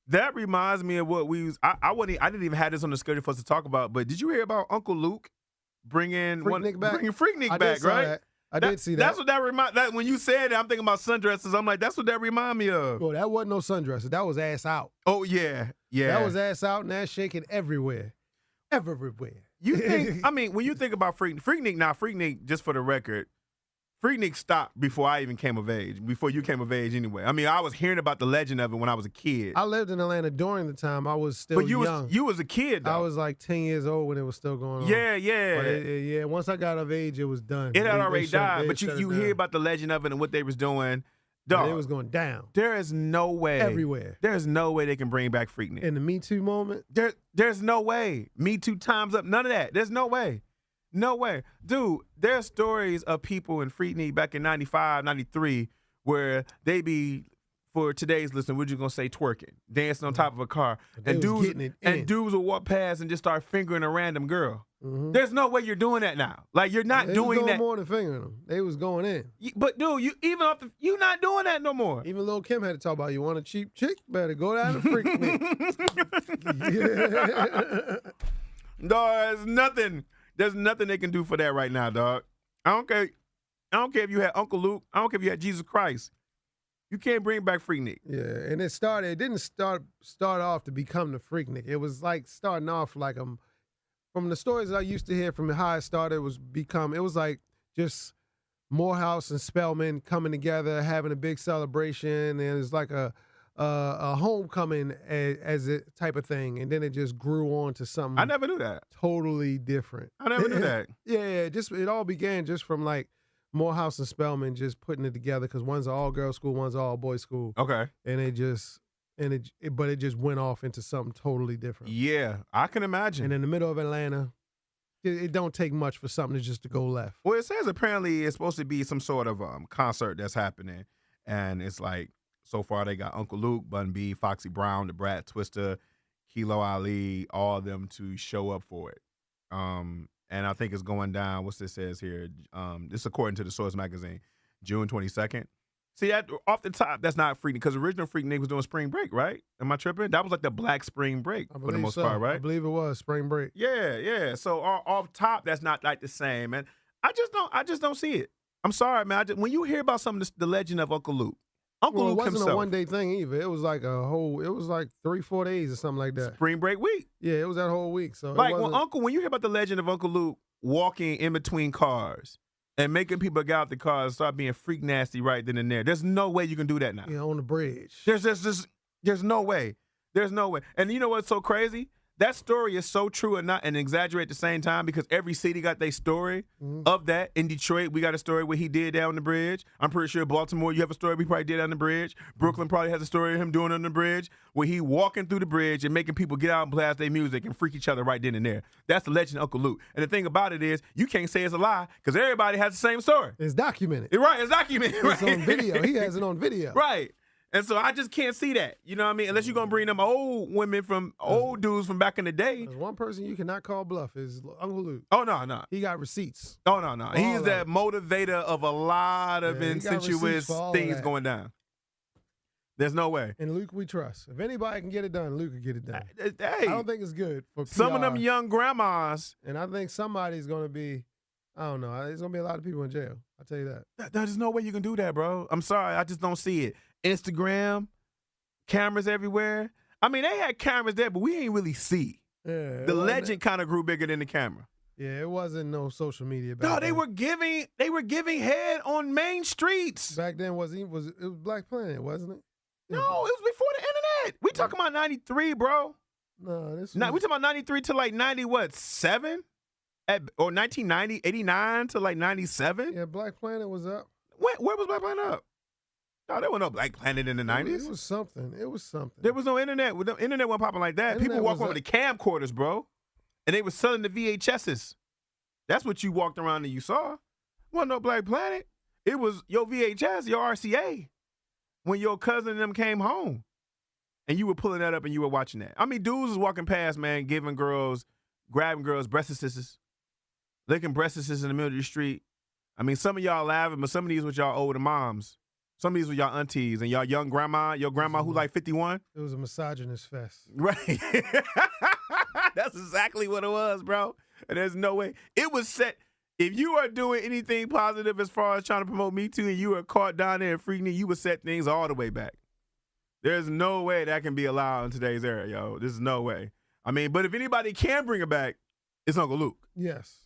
That reminds me of what we was. I didn't even have this on the schedule for us to talk about. But did you hear about Uncle Luke bringing Freaknik back? Freaknik back? Right. I did see that. That's what that remind. That when you said it, I'm thinking about sundresses. I'm like, that's what that remind me of. Well, that wasn't no sundresses. That was ass out. Oh yeah. That was ass out and ass shaking everywhere. You think? I mean, when you think about Freaknik, just for the record, Freaknik stopped before I even came of age. Before you came of age, anyway. I mean, I was hearing about the legend of it when I was a kid. I lived in Atlanta during the time I was still young. You was a kid, though. I was like 10 years old when it was still going on. Yeah. But once I got of age, it was done. It had already died, but you hear about the legend of it and what they was doing. Dog, it was going down. There is no way. Everywhere. There's no way they can bring back Freaknik. In the Me Too moment? There's no way. Me Too times up. None of that. There's no way. No way. Dude, there are stories of people in Freaknik back in 95, 93 where they be, for today's listener, we're just going to say twerking, dancing on top of a car. And dudes will walk past and just start fingering a random girl. Mm-hmm. There's no way you're doing that now. Like, you're not doing that. They was doing more than fingering them. They was going in. But, dude, you're not doing that no more. Even Lil' Kim had to talk about, you want a cheap chick? Better go down to Freaknik. Dog, there's nothing they can do for that right now, dog. I don't care if you had Uncle Luke. I don't care if you had Jesus Christ. You can't bring back Freaknik. Yeah, and it didn't start off to become the Freaknik. It was like starting off like from the stories I used to hear from how it started, it was like just Morehouse and Spelman coming together, having a big celebration, and it's like a homecoming as a type of thing, and then it just grew on to something. I never knew that. Totally different. I never knew that. Yeah, it all began just from like Morehouse and Spelman just putting it together because one's an all-girls school, one's an all-boys school. Okay. And it just went off into something totally different. Yeah, I can imagine. And in the middle of Atlanta, it don't take much for something to go left. Well, it says apparently it's supposed to be some sort of concert that's happening, and it's like so far they got Uncle Luke, Bun B, Foxy Brown, the Brat Twister, Kilo Ali, all of them to show up for it. And I think it's going down. What's this says here? This according to the Source magazine, June 22nd. See, off the top, that's not Freaknik because original Freaknik was doing spring break, right? Am I tripping? That was like the black spring break for the most part, right? I believe it was spring break. Yeah. So off top, that's not like the same, man. I just don't see it. I'm sorry, man. When you hear about some of the legend of Uncle Luke Luke himself. It wasn't a one-day thing either. It was like it was like 3-4 days or something like that. Spring break week. Yeah, it was that whole week. So like when you hear about the legend of Uncle Luke walking in between cars and making people get out the car and start being freak nasty right then and there, there's no way you can do that now. Yeah, on the bridge. There's no way. There's no way. And you know what's so crazy? That story is so true and exaggerate at the same time because every city got their story of that. In Detroit, we got a story where he did down the bridge. I'm pretty sure Baltimore, you have a story we probably did on the bridge. Brooklyn probably has a story of him doing it on the bridge where he walking through the bridge and making people get out and blast their music and freak each other right then and there. That's the legend of Uncle Luke. And the thing about it is you can't say it's a lie because everybody has the same story. It's documented. Right, it's documented. It's on video. He has it on video. Right. And so I just can't see that. You know what I mean? Unless you're going to bring them old dudes from back in the day. There's one person you cannot call bluff is Uncle Luke. Oh, no. He got receipts. Oh, no. He's that motivator of a lot of incestuous things going down. There's no way. And Luke we trust. If anybody can get it done, Luke can get it done. Hey, I don't think it's good for PR. Some of them young grandmas. And I think somebody's going to be, I don't know, there's going to be a lot of people in jail. I'll tell you that. There's no way you can do that, bro. I'm sorry. I just don't see it. Instagram, cameras everywhere. I mean, they had cameras there, but we ain't really see. Yeah, the legend kind of grew bigger than the camera. Yeah, it wasn't no social media back then. No, they were giving head on main streets. Back then it was Black Planet, wasn't it? No, it was before the internet. We talking about 93, bro. No, we talking about 93 to like 7? Or 1990, 89 to like 97? Yeah, Black Planet was up. Where was Black Planet up? No, there was no Black Planet in the 90s. It was something. There was no internet. The internet wasn't popping like that. People walked around with the camcorders, bro. And they were selling the VHSs. That's what you walked around and you saw. Wasn't no Black Planet. It was your VHS, your RCA. When your cousin and them came home. And you were pulling that up and you were watching that. I mean, dudes was walking past, man, grabbing girls' breast licking breast in the middle of the street. I mean, some of y'all laughing, but some of these with y'all older moms. Some of these were y'all aunties and y'all young grandma, your grandma who like 51. It was a misogynist fest. Right. That's exactly what it was, bro. And there's no way. It was set. If you are doing anything positive as far as trying to promote Me Too and you were caught down there in Freaknik, you would set things all the way back. There's no way that can be allowed in today's era, yo. There's no way. I mean, but if anybody can bring it back, it's Uncle Luke. Yes.